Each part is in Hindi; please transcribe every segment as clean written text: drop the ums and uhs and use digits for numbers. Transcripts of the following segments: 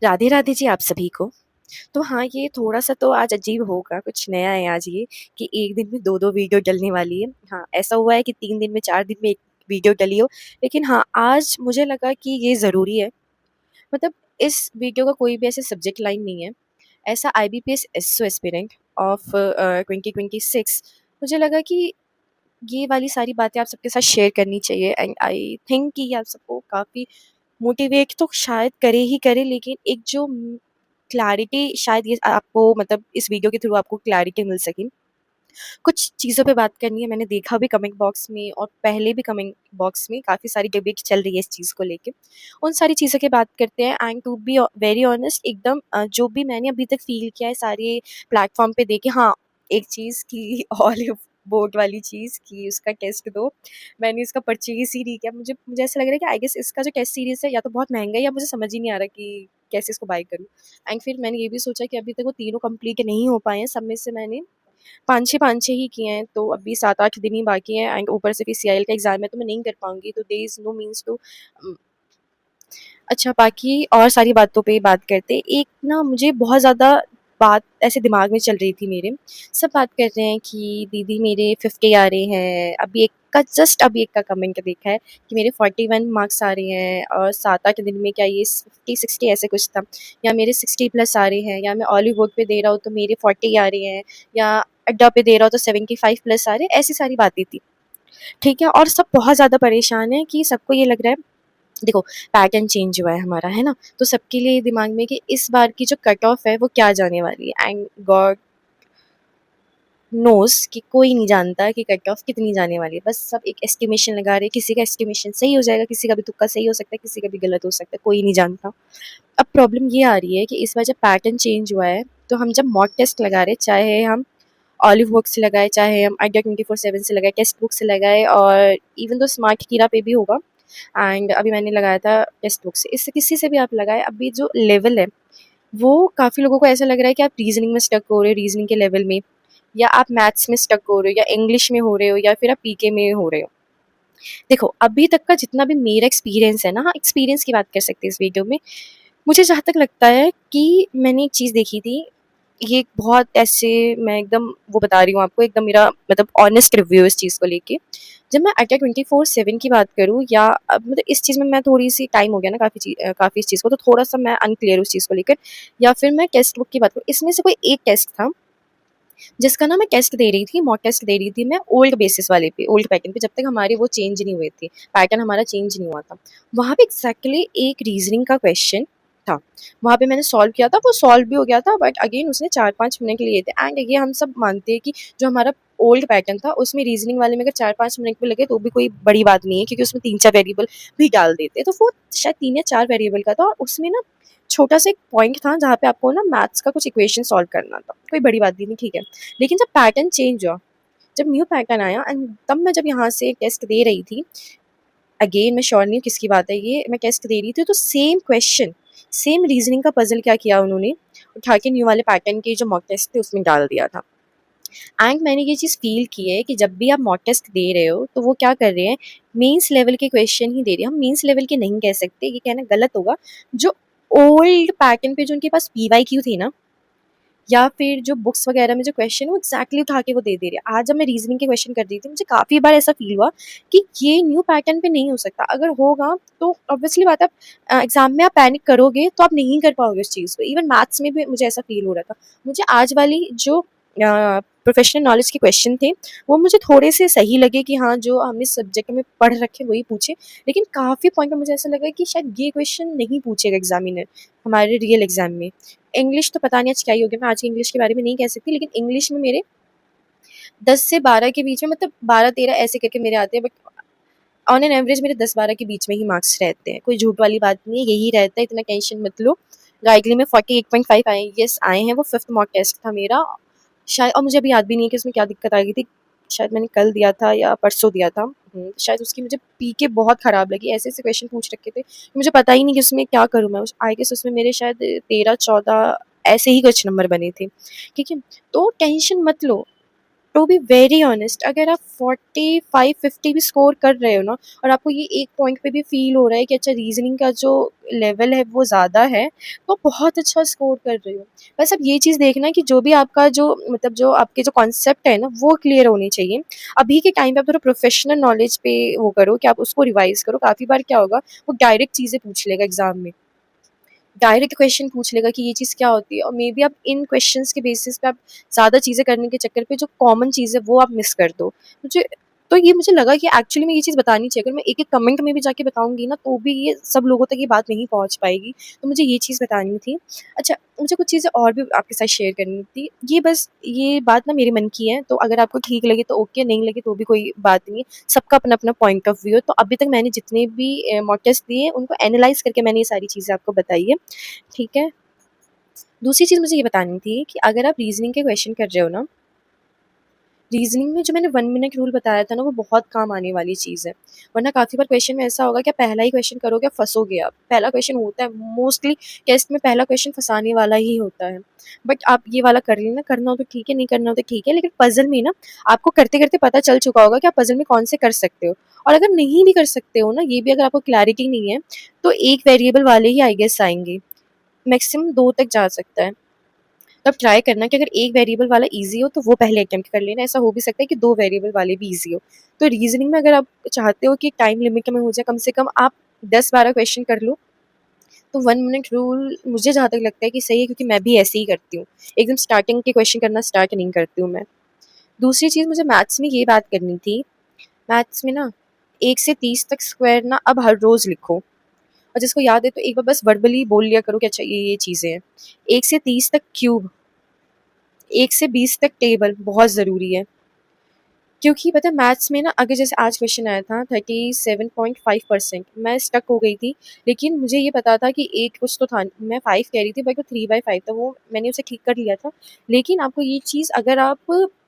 राधे राधे जी आप सभी को। तो हाँ, ये थोड़ा-सा तो आज अजीब होगा, कुछ नया है आज ये कि एक दिन में 2-2 वीडियो डलने वाली है। हाँ, ऐसा हुआ है कि 3 दिन में 4 दिन में 1 वीडियो डली हो, लेकिन हाँ, आज मुझे लगा कि ये ज़रूरी है। मतलब इस वीडियो का कोई भी ऐसे सब्जेक्ट लाइन नहीं है। ऐसा आईबीपीएस एसओ एस्पिरेंट ऑफ 2026 मुझे लगा कि ये वाली सारी बातें आप सबके साथ शेयर करनी चाहिए एंड आई थिंक कि ये आप सबको काफ़ी मोटिवेट तो शायद करे ही करे, लेकिन एक जो क्लैरिटी शायद ये आपको मतलब इस वीडियो के थ्रू आपको क्लैरिटी मिल सके। कुछ चीज़ों पे बात करनी है, मैंने देखा भी कमेंट बॉक्स में और पहले भी कमेंट बॉक्स में काफ़ी सारी डिबेट चल रही है इस चीज़ को लेके। उन सारी चीज़ों की बात करते हैं and to be very honest एकदम जो भी मैंने अभी तक फ़ील किया है सारे प्लेटफ़ॉर्म पे देखे, हाँ, एक चीज़ कि ऑलिव बोट वाली चीज़ कि उसका टेस्ट दो, मैंने इसका परचेज़ ही नहीं किया। मुझे मुझे ऐसा लग रहा है कि आई गेस इसका जो टेस्ट सीरीज़ है या तो बहुत महँगा है या मुझे समझ ही नहीं आ रहा कि कैसे इसको बाय करूँ। एंड फिर मैंने ये भी सोचा कि अभी तक वो तीनों कंप्लीट नहीं हो पाए हैं, सब में से मैंने 5-6 ही किए हैं, तो अभी 7-8 दिन ही बाकी हैं एंड ऊपर से फिर सीआईएल का एग्ज़ाम है, तो मैं नहीं कर पाऊँगी, तो there is no means to अच्छा, बाकी और सारी बातों पे बात करते। एक ना मुझे बहुत ज़्यादा बात ऐसे दिमाग में चल रही थी मेरे। सब बात कर रहे हैं कि दीदी मेरे 50 आ रहे हैं। अभी एक का कमेंट देखा है कि मेरे 41 मार्क्स आ रहे हैं और 7-8 दिन में क्या ये 50-60 ऐसे कुछ था, या मेरे 60 प्लस आ रहे हैं, या मैं ऑलिव बोर्ड पे दे रहा हूँ तो मेरे 40 आ रहे हैं, या अड्डा पे दे रहा हूँ तो 75 प्लस आ रहे हैं, ऐसी सारी बातें थी। ठीक है? और सब बहुत ज़्यादा परेशान हैं कि सबको ये लग रहा है, देखो, पैटर्न चेंज हुआ है हमारा, है ना? तो सबके लिए दिमाग में कि इस बार की जो कट ऑफ है वो क्या जाने वाली है एंड गॉड नोज़ कि कोई नहीं जानता कि कट ऑफ कितनी जाने वाली है। बस सब एक एस्टिमेशन लगा रहे हैं, किसी का एस्टिमेशन सही हो जाएगा, किसी का भी तुक्का सही हो सकता है, किसी का भी गलत हो सकता है, कोई नहीं जानता। अब प्रॉब्लम ये आ रही है कि इस बार जब पैटर्न चेंज हुआ है, तो हम जब मॉक टेस्ट लगा रहे हैं, चाहे हम ऑलिव बुक से लगाए, चाहे हम आइडिया 24/7 से लगाए, टेक्स्ट बुक से लगाए और इवन तो स्मार्ट कीरा पे भी होगा एंड अभी मैंने लगाया था टेक्स्ट बुक से। इससे किसी से भी आप लगाएँ, अभी जो लेवल है, वो काफ़ी लोगों को ऐसा लग रहा है कि आप रीज़निंग में स्टक हो रहे हो, रीज़निंग के लेवल में, या आप मैथ्स में स्टक हो रहे हो, या इंग्लिश में हो रहे हो, या फिर आप पीके में हो रहे हो। देखो, अभी तक का जितना भी मेरा एक्सपीरियंस है ना, हाँ, एक्सपीरियंस की बात कर सकते हैं इस वीडियो में। मुझे जहाँ तक लगता है कि मैंने एक चीज़ देखी थी, ये एक बहुत ऐसे मैं एकदम वो बता रही हूँ आपको, एकदम मेरा मतलब ऑनेस्ट रिव्यू इस चीज़ को लेके। जब मैं आइडिया 24/7 की बात करूँ, या अब मतलब इस चीज़ में मैं थोड़ी-सी टाइम हो गया ना काफ़ी इस चीज़ को, तो थोड़ा-सा मैं अनक्लियर हूँ उस चीज़ को लेकर। या फिर मैं टेक्स्ट बुक की बात करूँ, इसमें से कोई एक टेस्ट था जिसका ना मैं टेस्ट दे रही थी, मॉक टेस्ट दे रही थी मैं ओल्ड बेसिस वाले पे, ओल्ड पैटर्न पे, जब तक हमारे वो चेंज नहीं हुए थे, पैटर्न हमारा चेंज नहीं हुआ था। वहाँ पे एग्ज़ैक्टली एक रीज़निंग का क्वेश्चन था। वहाँ पे मैंने सॉल्व किया था, वो सॉल्व भी हो गया था, बट अगेन उसने 4-5 मिनट लिए थे एंड ये हम सब मानते हैं कि जो हमारा ओल्ड पैटर्न था, उसमें रीज़निंग वाले में अगर 4-5 मिनट भी लगे तो भी कोई बड़ी बात नहीं है, क्योंकि उसमें 3-4 वेरिएबल भी डाल देते। तो वो शायद 3 या 4 वेरिएबल का था और उसमें ना छोटा-सा एक पॉइंट था जहाँ पे आपको ना मैथ्स का कुछ इक्वेशन सॉल्व करना था। कोई बड़ी बात भी नहीं, ठीक है। लेकिन जब पैटर्न चेंज हुआ, जब न्यू पैटर्न आया एंड तब मैं जब यहाँ से टेस्ट दे रही थी, अगेन मैं श्योर नहीं हूँ किसकी बात है ये, मैं टेस्ट दे रही थी तो सेम क्वेश्चन, सेम रीज़निंग का पज़ल क्या किया उन्होंने, उठा के न्यू वाले पैटर्न के जो मॉक टेस्ट थे उसमें डाल दिया था। एंड मैंने ये चीज़ फ़ील की है कि जब भी आप मॉक टेस्ट दे रहे हो, तो वो क्या कर रहे हैं, मेंस लेवल के क्वेश्चन ही दे रहे हैं। हम मेंस लेवल के नहीं कह सकते, ये कहना गलत होगा। जो ओल्ड पैटर्न पे जो उनके पास पीवाईक्यू थी ना, या फिर जो बुक्स वगैरह में जो क्वेश्चन है वो एग्जैक्टली उठा के वो दे दे रहे हैं। आज जब मैं रीजनिंग के क्वेश्चन कर रही थी, मुझे काफ़ी बार ऐसा फील हुआ कि ये न्यू पैटर्न पे नहीं हो सकता। अगर होगा तो ऑब्वियसली बात है, एग्जाम में आप पैनिक करोगे तो आप नहीं कर पाओगे उस चीज़ को। इवन मैथ्स में भी मुझे ऐसा फील हो रहा था। मुझे आज वाली जो प्रोफेशनल नॉलेज के क्वेश्चन थे, वो मुझे थोड़े से सही लगे कि हाँ, जो हमने सब्जेक्ट में पढ़ रखे वही पूछे। लेकिन काफ़ी पॉइंट में मुझे ऐसा लगा कि शायद ये क्वेश्चन नहीं पूछेगा एग्जामिनर हमारे रियल एग्जाम में। इंग्लिश तो पता नहीं आज क्या ही हो गया, मैं आज की इंग्लिश के बारे में नहीं कह सकती, लेकिन इंग्लिश में मेरे 10 से 12 के बीच में, मतलब 12-13 ऐसे करके मेरे आते हैं, बट ऑन एन एवरेज मेरे 10-12 के बीच में ही मार्क्स रहते हैं। कोई झूठ वाली बात नहीं है, यही रहता है, इतना टेंशन मत लो। लाइकली में 48.5 आए, येस आए हैं, वो 5th मॉक टेस्ट था मेरा शायद, और मुझे अभी याद भी नहीं है कि उसमें क्या दिक्कत आ गई थी। शायद मैंने कल दिया था या परसों दिया था। शायद उसकी मुझे पीके बहुत खराब लगी, ऐसे-ऐसे क्वेश्चन पूछ रखे थे, मुझे पता ही नहीं कि उसमें क्या करूँ मैं। उस आई गेस उसमें मेरे शायद 13-14 ऐसे ही कुछ नंबर बने थे, ठीक है? तो टेंशन मत लो, टू बी वेरी ऑनेस्ट, अगर आप 45-50 भी स्कोर कर रहे हो ना, और आपको ये एक पॉइंट पे भी फील हो रहा है कि अच्छा रीजनिंग का जो लेवल है वो ज़्यादा है, तो बहुत अच्छा स्कोर कर रहे हो। बस अब ये चीज़ देखना है कि जो भी आपका जो मतलब जो आपके जो कॉन्सेप्ट है ना वो क्लियर होने चाहिए। अभी के टाइम पे आप थोड़ा प्रोफेशनल नॉलेज पे वो करो कि आप उसको रिवाइज करो। काफ़ी बार क्या होगा, वो डायरेक्ट चीज़ें पूछ लेगा एग्जाम में, डायरेक्ट क्वेश्चन पूछ लेगा कि ये चीज़ क्या होती है, और मे बी आप इन क्वेश्चंस के बेसिस पे आप ज़्यादा चीज़ें करने के चक्कर पे जो कॉमन चीज़ है वो आप मिस कर दो। मुझे तो ये मुझे लगा कि एक्चुअली में ये चीज़ बतानी चाहिए। अगर मैं एक-एक कमेंट में भी जाके बताऊँगी ना तो भी ये सब लोगों तक ये बात नहीं पहुँच पाएगी। तो मुझे ये चीज़ बतानी थी। अच्छा, मुझे कुछ चीज़ें और भी आपके साथ शेयर करनी थी। ये बस ये बात ना मेरे मन की है, तो अगर आपको ठीक लगे तो ओके, नहीं लगे तो भी कोई बात नहीं है। सबका अपना-अपना पॉइंट ऑफ व्यू है। तो अभी तक मैंने जितने भी मॉक टेस्ट दिए हैं उनको एनालाइज़ करके मैंने ये सारी चीज़ें आपको बताई है। ठीक है? दूसरी चीज़ मुझे ये बतानी थी कि अगर आप रीज़निंग के क्वेश्चन कर रहे हो ना, रीज़निंग में जो मैंने 1 मिनट रूल बताया था ना, वो बहुत काम आने वाली चीज़ है। वरना काफ़ी बार क्वेश्चन में ऐसा होगा कि आप पहला ही क्वेश्चन करोगे, फँसोगे आप। पहला क्वेश्चन होता है मोस्टली टेस्ट में, पहला क्वेश्चन फँसाने वाला ही होता है। बट आप ये वाला कर लेना, करना हो तो ठीक है, नहीं करना हो तो ठीक है। लेकिन पज़ल में ना आपको करते-करते पता चल चुका होगा कि आप पज़ल में कौन से कर सकते हो। और अगर नहीं भी कर सकते हो ना, ये भी अगर आपको क्लैरिटी नहीं है, तो एक वेरिएबल वाले ही आई गेस आएँगे। मैक्सिमम 2 तक जा सकता है। तो आप ट्राई करना कि अगर एक वेरिएबल वाला ईज़ी हो तो वो पहले अटेम्प्ट कर लेना। ऐसा हो भी सकता है कि 2 वेरिएबल वाले भी ईज़ी हो। तो रीज़निंग में अगर आप चाहते हो कि टाइम लिमिट में हो जाए, कम से कम आप 10-12 क्वेश्चन कर लो, तो 1 मिनट रूल मुझे जहाँ तक लगता है कि सही है, क्योंकि मैं भी ऐसे ही करती हूँ। एकदम स्टार्टिंग के क्वेश्चन करना स्टार्ट नहीं करती हूँ मैं। दूसरी चीज़ मुझे मैथ्स में ये बात करनी थी, मैथ्स में ना 1 से 30 तक स्क्वायर ना अब हर रोज़ लिखो। और जिसको याद है तो एक बार बस वर्बली बोल लिया करो कि अच्छा ये चीज़ें हैं। 1 से 30 तक क्यूब, 1 से 20 तक टेबल बहुत ज़रूरी है। क्योंकि पता है मैथ्स में ना, अगर जैसे आज क्वेश्चन आया था 37.5%, मैं स्टक हो गई थी। लेकिन मुझे ये पता था कि 8 कुछ तो था, मैं 5 कह रही थी बट वो 3/5 था, वो मैंने उसे ठीक कर लिया था। लेकिन आपको ये चीज़, अगर आप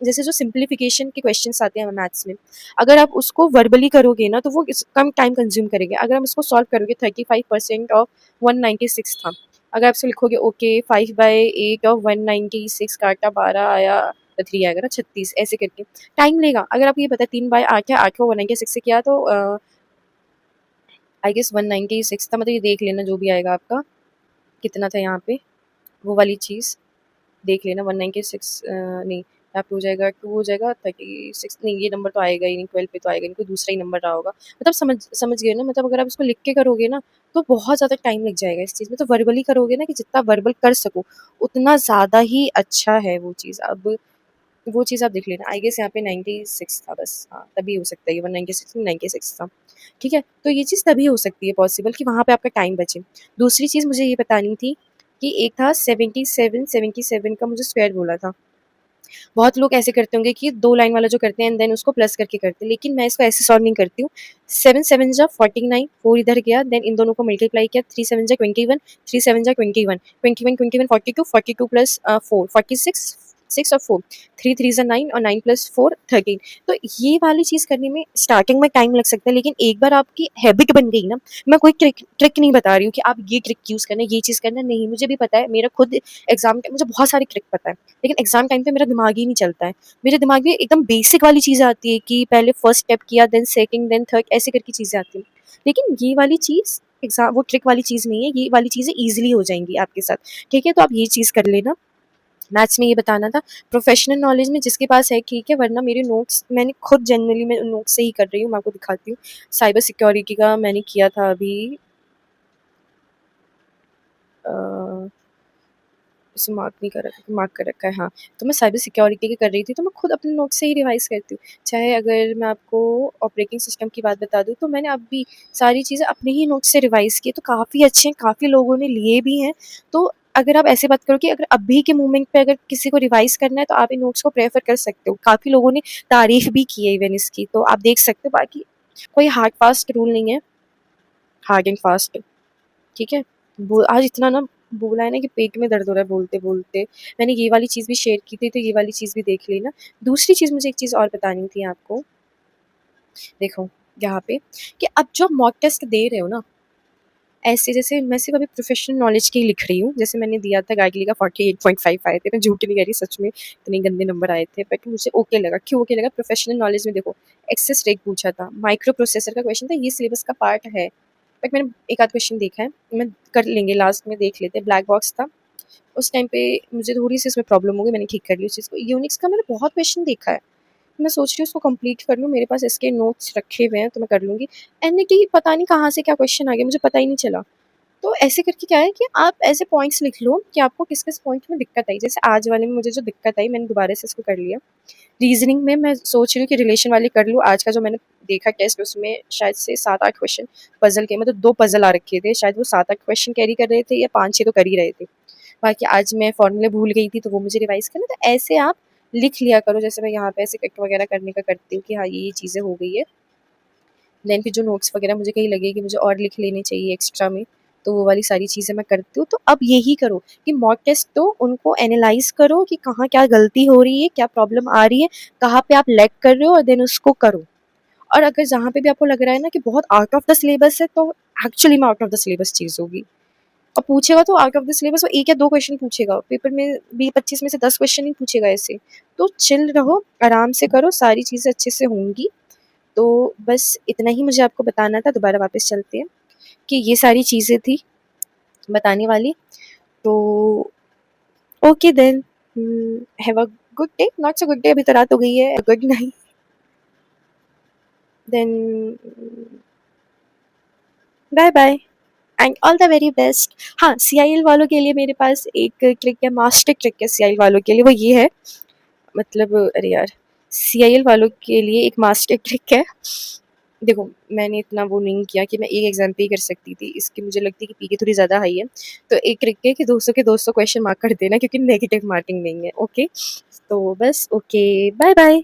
जैसे जो सिंप्लीफिकेशन के क्वेश्चंस आते हैं मैथ्स में, अगर आप उसको वर्बली करोगे ना तो वो कम टाइम कंज्यूम करेंगे। अगर हम उसको सॉल्व करोगे, 35% ऑफ 196 था। अगर आप इसको लिखोगे ओके 5/8 ऑफ 196 काटा 12 आया, 3 आएगा ना 36, ऐसे करके टाइम लेगा। अगर आपको ये पता है 3/8 है, 8 को 196 से किया तो आई गेस 196 था, मतलब ये देख लेना जो भी आएगा आपका, कितना था यहाँ पे, वो वाली चीज़ देख लेना। 196 नहीं, यहाँ पे हो जाएगा 2, हो जाएगा 36, नहीं ये नंबर तो आएगा ही नहीं, 12 पे तो आएगा नहीं, कोई दूसरा ही नंबर रहा होगा। मतलब समझ समझ गए ना, मतलब अगर आप इसको लिख के करोगे ना तो बहुत ज़्यादा टाइम लग जाएगा इस चीज़ में। तो वर्बली करोगे ना, कि जितना वर्बल कर सको उतना ज़्यादा ही अच्छा है वो चीज़। अब वो चीज़ आप देख लेना। आई गेस यहाँ पे 96 था बस, हाँ, तभी हो सकता है ये 196 नहीं 96 था। ठीक है? तो ये चीज़ तभी हो सकती है पॉसिबल कि वहाँ पे आपका टाइम बचे। दूसरी चीज़ मुझे ये बतानी थी कि एक था 77 का मुझे स्क्वायर बोला था। बहुत लोग ऐसे करते होंगे कि 2 लाइन वाला जो करते हैं एंड देन उसको प्लस करके करते हैं, लेकिन मैं इसको ऐसे सॉल्व नहीं करती हूँ। 7 7 जा 49, 4 इधर गया, देन इन दोनों को मल्टीप्लाई किया, 3 7 जा 21, 3 7 जा 21, 21 21 42, 42 प्लस 4 46, 6 और 4, 3 3 जा 9 और 9 प्लस 4 13। तो ये वाली चीज़ करने में स्टार्टिंग में टाइम लग सकता है, लेकिन एक बार आपकी हैबिट बन गई ना, मैं कोई ट्रिक ट्रिक नहीं बता रही हूँ कि आप ये ट्रिक यूज़ करना है, ये चीज़ करना है, नहीं, मुझे भी पता है, मेरा खुद एग्ज़ाम मुझे बहुत सारी ट्रिक पता है। लेकिन एग्ज़ाम टाइम पे मेरा दिमाग ही नहीं चलता है। मेरे दिमाग में एकदम बेसिक वाली चीज़ आती है कि पहले फर्स्ट स्टेप किया, देन सेकंड, देन थर्ड, ऐसे करके चीज़ें आती हैं। लेकिन ये वाली चीज़ एग्ज़ाम वो ट्रिक वाली चीज़ नहीं है, ये वाली चीज़ें ईज़िली हो जाएँगी आपके साथ। ठीक है? तो आप ये चीज़ कर लेना। मैथ्स में ये बताना था। प्रोफ़ेशनल नॉलेज में जिसके पास है ठीक है, वरना मेरे नोट्स मैंने खुद जनरली मैं नोट्स से ही कर रही हूँ, मैं आपको दिखाती हूँ। साइबर सिक्योरिटी का मैंने किया था अभी, अ इसे मार्क नहीं कर रखा, मार्क कर रखा है हाँ। तो मैं साइबर सिक्योरिटी की कर रही थी, तो मैं खुद अपने नोट से ही रिवाइज़ करती हूँ। चाहे अगर मैं आपको ऑपरेटिंग सिस्टम की बात बता दूँ, तो मैंने अभी सारी चीज़ें अपने ही नोट से रिवाइज़ की, तो काफ़ी अच्छे हैं, काफ़ी लोगों ने लिए भी हैं। तो अगर आप ऐसे बात करो कि अगर अभी के मोमेंट पे अगर किसी को रिवाइज़ करना है, तो आप इन नोट्स को प्रेफ़र कर सकते हो। काफ़ी लोगों ने तारीफ़ भी की है इवन इसकी, तो आप देख सकते हो। बाकी कोई हार्ड फ़ास्ट रूल नहीं है, हार्ड एंड फ़ास्ट। ठीक है? वो आज इतना ना बोला है ना कि पेट में दर्द हो रहा है बोलते-बोलते। मैंने ये वाली चीज़ भी शेयर की थी, तो ये वाली चीज़ भी देख लेना। दूसरी चीज़ मुझे एक चीज़ और बतानी थी आपको। देखो, यहाँ पे कि अब जो मॉक टेस्ट दे रहे हो ना, ऐसे जैसे मैं सिर्फ़ अभी प्रोफ़ेशनल नॉलेज के ही लिख रही हूँ, जैसे मैंने दिया था गार्गी का 48.5 आए थे, मैं झूठ नहीं कह रही सच में इतने गंदे नंबर आए थे, बट मुझे ओके लगा। क्यों ओके लगा? प्रोफ़ेशनल नॉलेज में देखो एक्सेस रेट पूछा था, माइक्रो प्रोसेसर का क्वेश्चन था, ये सिलेबस का पार्ट है, बट मैंने एक आध क्वेश्चन देखा है, मैं कर लेंगे लास्ट में देख लेते हैं। ब्लैक बॉक्स था, उस टाइम पे मुझे थोड़ी-सी इसमें प्रॉब्लम हो गई, मैंने ठीक कर ली उस चीज़ को। यूनिक्स का मैंने बहुत क्वेश्चन देखा है, मैं सोच रही हूँ उसको कंप्लीट कर लूँ, मेरे पास इसके नोट्स रखे हुए हैं तो मैं कर लूँगी। एनईटी पता नहीं कहाँ से क्या क्वेश्चन आ गया, मुझे पता ही नहीं चला। तो ऐसे करके क्या है कि आप ऐसे पॉइंट्स लिख लो कि आपको किस-किस पॉइंट में दिक्कत आई। जैसे आज वाले में मुझे जो दिक्कत आई, मैंने दोबारा से इसको कर लिया। रीज़निंग में मैं सोच रही हूँ कि रिलेशन वाली कर लूँ। आज का जो मैंने देखा टेस्ट, उसमें शायद से 7-8 क्वेश्चन पज़ल के, मतलब 2 पज़ल आ रखे थे। शायद वो 7-8 क्वेश्चन कैरी कर रहे थे या 5-6 तो कर ही रहे थे। बाकी आज मैं फ़ॉर्मूले भूल गई थी तो वो मुझे रिवाइज़ करना, तो ऐसे आप लिख लिया करो। जैसे मैं यहाँ पे ऐसे कट वगैरह करने का करती हूँ कि हाँ, ये चीज़ें हो गई है। देन फिर जो नोट्स वगैरह मुझे कहीं लगे कि मुझे और लिख लेने चाहिए एक्स्ट्रा में, तो वो वाली सारी चीज़ें मैं करती हूँ। तो अब यही करो कि मॉक टेस्ट दो, उनको एनालाइज़ करो कि कहाँ क्या गलती हो रही है, क्या प्रॉब्लम आ रही है, कहाँ पे आप लैग कर रहे हो, और देन उसको करो। और अगर जहाँ पे भी आपको लग रहा है ना कि बहुत आउट ऑफ द सिलेबस है, तो एक्चुअली में आउट ऑफ द सिलेबस चीज़ होगी। और पूछेगा तो आउट ऑफ द सिलेबस वो 1 या 2 क्वेश्चन पूछेगा। पेपर में 20-25 में से 10 क्वेश्चन ही पूछेगा ऐसे। तो चिल रहो, आराम से करो, सारी चीज़ें अच्छे से होंगी। तो बस इतना ही मुझे आपको बताना था। दोबारा वापस चलते हैं कि ये सारी चीज़ें थी बताने वाली। तो okay then, have a good day, not so good day, अभी तो रात हो गई है। Good night then, bye bye and all the very best. हाँ, सीआईएल वालों के लिए मेरे पास एक ट्रिक है, मास्टर ट्रिक है सीआईएल वालों के लिए, वो ये है, मतलब अरे यार, सीआईएल वालों के लिए एक मास्टर ट्रिक है। देखो, मैंने इतना वो नहीं किया कि मैं एक एग्ज़ाम पे ही कर सकती थी, इसकी मुझे लगती है कि पीके थोड़ी ज़्यादा हाई है। तो एक ट्रिक है कि 200 के 200 क्वेश्चन मार्क कर देना, क्योंकि नेगेटिव मार्किंग नहीं है, ओके? तो बस ओके, बाय बाय।